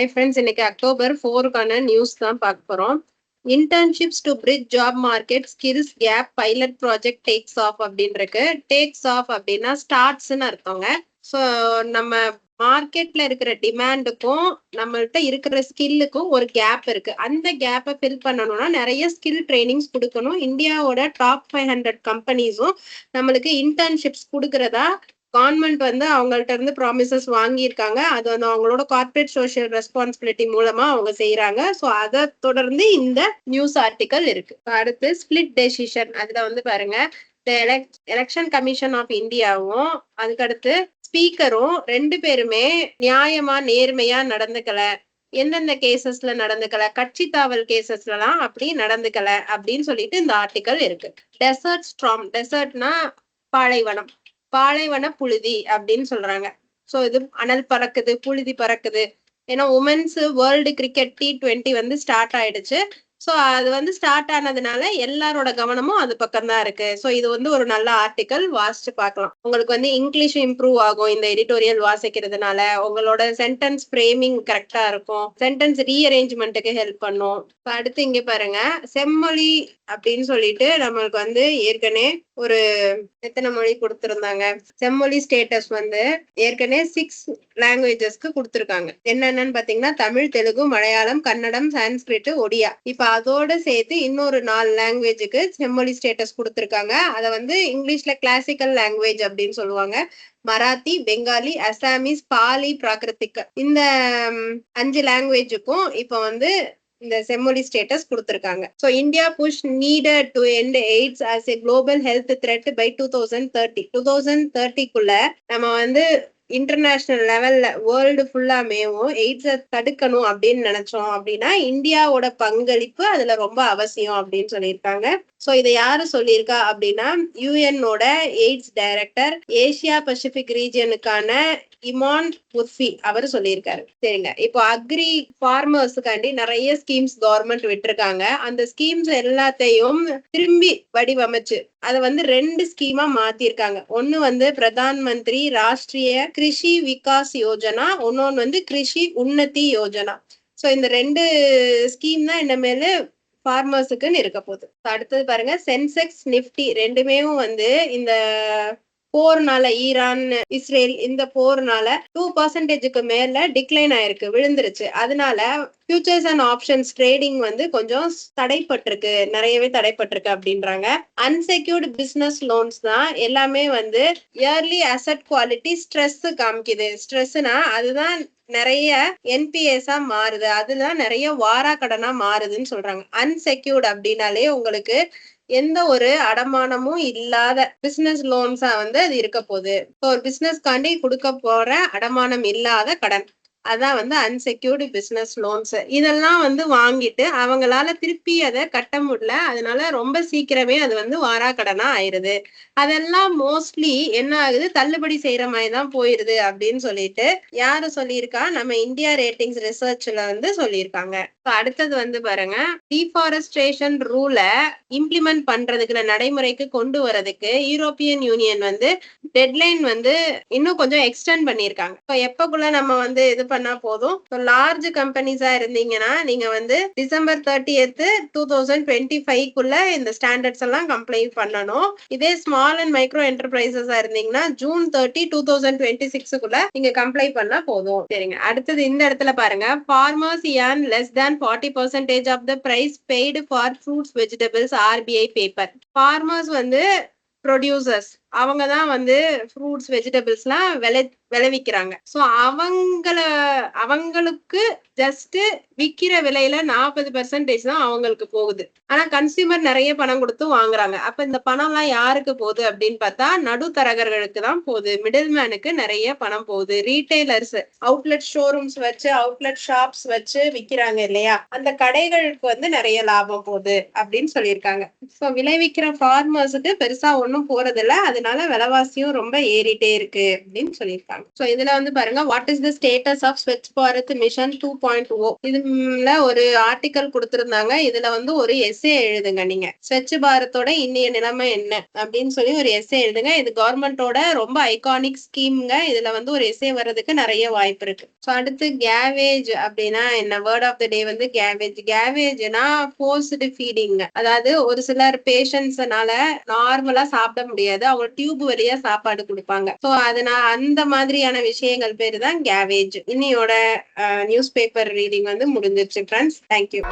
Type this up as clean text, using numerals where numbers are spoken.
Hi friends, இன்னைக்கு October 4க்கான news தான் பார்க்க போறோம். Internships to bridge job market skills gap pilot project takes off அப்படின்னு இருக்கு. டேக்ஸ் ஆஃப் அப்படின்னா ஸ்டார்ட்ஸ்ன்னு அர்த்தங்க. ஸோ நம்ம மார்க்கெட்ல இருக்கிற டிமாண்டுக்கும் நம்மள்ட்ட இருக்கிற ஸ்கில்லுக்கும் ஒரு கேப் இருக்கு. அந்த கேப்பை ஃபில் பண்ணணும்னா நிறைய ஸ்கில் ட்ரைனிங்ஸ் கொடுக்கணும். இந்தியாவோட டாப் 500 கம்பெனிஸும் நம்மளுக்கு இன்டர்ன்ஷிப்ஸ் கொடுக்கறதா கவர்மெண்ட் வந்து அவங்கள்ட்ட இருந்து ப்ராமிசஸ் வாங்கியிருக்காங்க. அது வந்து அவங்களோட கார்பரேட் சோஷியல் ரெஸ்பான்சிபிலிட்டி மூலமா அவங்க செய்யறாங்க. ஸோ அதை தொடர்ந்து இந்த நியூஸ் ஆர்டிக்கல் இருக்கு. அடுத்து ஸ்பிளிட் டெசிஷன், அதுல வந்து பாருங்க, எலெக்ஷன் கமிஷன் ஆஃப் இந்தியாவும் அதுக்கடுத்து ஸ்பீக்கரும் 2 பேருமே நியாயமா நேர்மையா நடந்துக்கல. எந்தெந்த கேசஸ்ல நடந்துக்கல, கட்சி தாவல் கேசஸ்லாம் அப்படி நடந்துக்கல அப்படின்னு சொல்லிட்டு இந்த ஆர்டிக்கல் இருக்கு. டெசர்ட் ஸ்ட்ராம், டெசர்ட்னா பாலைவனம், பாலைவன புழுதி அப்படின்னு சொல்றாங்க. சோ இது அனல் பறக்குது, புழுதி பறக்குது. ஏன்னா உமன்ஸ் வேர்ல்டு கிரிக்கெட் T20 வந்து ஸ்டார்ட் ஆயிடுச்சு. ஸோ அது வந்து ஸ்டார்ட் ஆனதுனால எல்லாரோட கவனமும் அது பக்கம் தான் இருக்கு. ஸோ இது வந்து ஒரு நல்ல ஆர்டிக்கல், வாசிச்சு பார்க்கலாம். உங்களுக்கு வந்து இங்கிலீஷ் இம்ப்ரூவ் ஆகும் இந்த எடிட்டோரியல் வாசிக்கிறதுனால. உங்களோட சென்டென்ஸ் ஃப்ரேமிங் கரெக்டா இருக்கும், சென்டென்ஸ் ரீஅரேஞ்ச்மெண்ட்டுக்கு ஹெல்ப் பண்ணும். இப்போ அடுத்து இங்க பாருங்க, செம்மொழி அப்படின்னு சொல்லிட்டு நம்மளுக்கு வந்து ஏற்கனவே ஒரு எத்தனை மொழி கொடுத்திருந்தாங்க, செம்மொழி ஸ்டேட்டஸ் வந்து ஏற்கனவே 6 லாங்குவேஜஸ்க்கு கொடுத்திருக்காங்க. என்னென்னு பாத்தீங்கன்னா தமிழ், தெலுங்கு, மலையாளம், கன்னடம், சான்ஸ்கிரிட், ஒடியா. இப்ப அதோட சேர்த்து இன்னொரு 4 லாங்குவேஜுக்கு செம்மொழி ஸ்டேட்டஸ் கொடுத்திருக்காங்க. அதை வந்து இங்கிலீஷ்ல கிளாசிக்கல் லாங்குவேஜ் அப்படின்னு சொல்லுவாங்க. மராத்தி, பெங்காலி, அசாமீஸ், பாலி, பிராகிருத்திக், இந்த 5 லாங்குவேஜுக்கும் இப்ப வந்து இந்த செம்மொழி ஸ்டேட்டஸ் கொடுத்திருக்காங்க. So India push needed to end AIDS as a global health threat by 2030. 2030க்குள்ள நம்ம வந்து இன்டர்நேஷனல் லெவல்ல வேர்ல்டு ஃபுல்லாமேவும் எய்ட்ஸை தடுக்கணும் அப்படின்னு நினைச்சோம் அப்படின்னா இந்தியாவோட பங்களிப்பு அதுல ரொம்ப அவசியம் அப்படின்னு சொல்லியிருக்காங்க. சோ இதை யாரு சொல்லியிருக்கா அப்படின்னா யுஎன்னோட எய்ட்ஸ் டைரக்டர் ஏசியா பசிபிக் ரீஜியனுக்கான இமான் முர்ஃபி அவர் சொல்லியிருக்காரு. சரிங்க, இப்போ அக்ரி ஃபார்மர்ஸுக்காண்டி நிறைய ஸ்கீம்ஸ் கவர்மெண்ட் விட்டுருக்காங்க. அந்த ஸ்கீம்ஸ் எல்லாத்தையும் திரும்பி வடிவமைச்சு அதை வந்து 2 ஸ்கீமா மாத்திருக்காங்க. ஒண்ணு வந்து பிரதான் மந்திரி ராஷ்டிரிய கிருஷி விகாஸ் யோஜனா, இன்னொன்னு வந்து கிருஷி உன்னதி யோஜனா. சோ இந்த 2 ஸ்கீம் தான் இனிமேல் ஃபார்மர்ஸுக்குன்னு இருக்க போகுது. அடுத்தது பாருங்க, சென்செக்ஸ் நிப்டி ரெண்டுமே வந்து இந்த போர்னால, ஈரான் இஸ்ரேல் இந்த போர்னால 2% மேல டிக்ளைன் ஆயிருக்கு, விழுந்துருச்சு. அதனால ஃபியூச்சர்ஸ் அண்ட் ஆப்ஷன்ஸ் ட்ரேடிங் வந்து கொஞ்சம் தடைப்பட்டிருக்கு, நிறையவே தடைப்பட்டிருக்கு அப்படின்றாங்க. அன்செக்யூர்டு பிசினஸ் லோன்ஸ் தான் எல்லாமே வந்து இயர்லி அசெட் குவாலிட்டி ஸ்ட்ரெஸ் காமிக்குது. ஸ்ட்ரெஸ்னா அதுதான் நிறைய என்பிஎஸ்ஆ மாறுது, அதுதான் நிறைய வாரா கடனா மாறுதுன்னு சொல்றாங்க. அன்செக்யூர்டு அப்படின்னாலே உங்களுக்கு எந்த ஒரு அடமானமும் இல்லாத பிசினஸ் லோன்ஸா வந்து அது இருக்க போகுது. ஒரு பிசினஸ் காண்டி கொடுக்க போற அடமானம் இல்லாத கடன், அதான் வந்து அன்செக்யூர்டு பிசினஸ் லோன்ஸ். இதெல்லாம் வந்து வாங்கிட்டு அவங்களால திருப்பி அதை கட்ட முடியல, அதனால ரொம்ப சீக்கிரமே அது வந்து வாரா கடனா ஆயிருது. அதெல்லாம் மோஸ்ட்லி என்ன ஆகுது, தள்ளுபடி செய்யற மாதிரி தான் போயிருது அப்படின்னு சொல்லிட்டு யாரு சொல்லியிருக்கா, நம்ம இந்தியா ரேட்டிங்ஸ் ரிசர்ச்ல வந்து சொல்லியிருக்காங்க. அடுத்தது வந்து பாருங்க, டீஃபாரஸ்ட்ரேஷன் ரூல இம்ப்ளிமெண்ட் பண்றதுக்கு, நடைமுறைக்கு கொண்டு வரதுக்கு யூரோப்பியன் யூனியன் வந்து டெட்லைன் வந்து இன்னும் கொஞ்சம் எக்ஸ்டெண்ட் பண்ணிருக்காங்க. இப்போ எப்பக்குள்ள நம்ம வந்து இது பண்ணா போதும், லார்ஜ் கம்பெனிஸா இருந்தீங்கன்னா நீங்க வந்து டிசம்பர் 30th 2025க்குள்ள இந்த ஸ்டாண்டர்ட்ஸ் எல்லாம் கம்ப்ளை பண்ணணும். இதே ஸ்மால் அண்ட் மைக்ரோ என்டர்பிரைசஸா இருந்தீங்கன்னா ஜூன் 30 2026க்குள்ள நீங்க கம்ப்ளை பண்ணா போதும். சரிங்க, அடுத்தது இந்த இடத்துல பாருங்க, farmers earn less than 40% of the price paid for fruits vegetables RBI paper. Farmers வந்து ப்ரொடியூசர்ஸ், அவங்க தான் வந்து ஃப்ரூட்ஸ் வெஜிடபிள்ஸ்லாம் விளைவிக்கிறாங்க. ஸோ அவங்களுக்கு ஜஸ்ட் விற்கிற விலையில 40% தான் அவங்களுக்கு போகுது. ஆனா கன்சியூமர் நிறைய பணம் கொடுத்து வாங்குறாங்க. அப்ப இந்த பணம்லாம் யாருக்கு போகுது அப்படின்னு பார்த்தா நடுத்தரகர்களுக்கு தான் போகுது, மிடில் மேனுக்கு நிறைய பணம் போகுது. ரீட்டைலர்ஸ் அவுட்லெட் ஷோரூம்ஸ் வச்சு, அவுட்லெட் ஷாப்ஸ் வச்சு விற்கிறாங்க இல்லையா, அந்த கடைகளுக்கு வந்து நிறைய லாபம் போகுது அப்படின்னு சொல்லியிருக்காங்க. ஸோ விளைவிக்கிற ஃபார்மர்ஸுக்கு பெருசா ஒன்றும் போறது இல்லை, அது அதனால விலைவாசியும் ரொம்ப ஏறிட்டே இருக்கு அப்படின்னு சொல்லியிருக்காங்க. ஸோ இதுல வந்து பாருங்க, what is the status of Swachh Bharat mission 2.0. இதுல ஒரு ஆர்டிக்கல் கொடுத்திருந்தாங்க. இதுல வந்து ஒரு எஸ்ஸே எழுதுங்க. நீங்க ஸ்வச் பாரத்தோட இன்னைய நிலைமை என்ன அப்படின்னு சொல்லி ஒரு எஸ்ஸே எழுதுங்க. இது கவர்மெண்டோட ரொம்ப ஐகானிக் ஸ்கீம்ங்க. இதுல வந்து ஒரு எஸ்ஸே வர்றதுக்கு நிறைய வாய்ப்பு இருக்கு. ஸோ அடுத்து கேவேஜ் அப்படின்னா என்ன? வேர்ட் ஆஃப் த டே வந்து கேவேஜ். கேவேஜ்னா ஃபோர்ஸ்டு ஃபீடிங். அதாவது ஒரு சிலர் பேஷண்ட்ஸ்னால நார்மலா சாப்பிட முடியாது, அவங்க டியூப் வழியா சாப்பாடு கொடுப்பாங்க. ஸோ அதனால அந்த மாதிரியான விஷயங்கள் பேரு தான் கேவேஜ். இன்னையோட நியூஸ் பேப்பர் ரீடிங் வந்து முடிஞ்சிருச்சு ஃப்ரெண்ட்ஸ். தேங்க்யூ.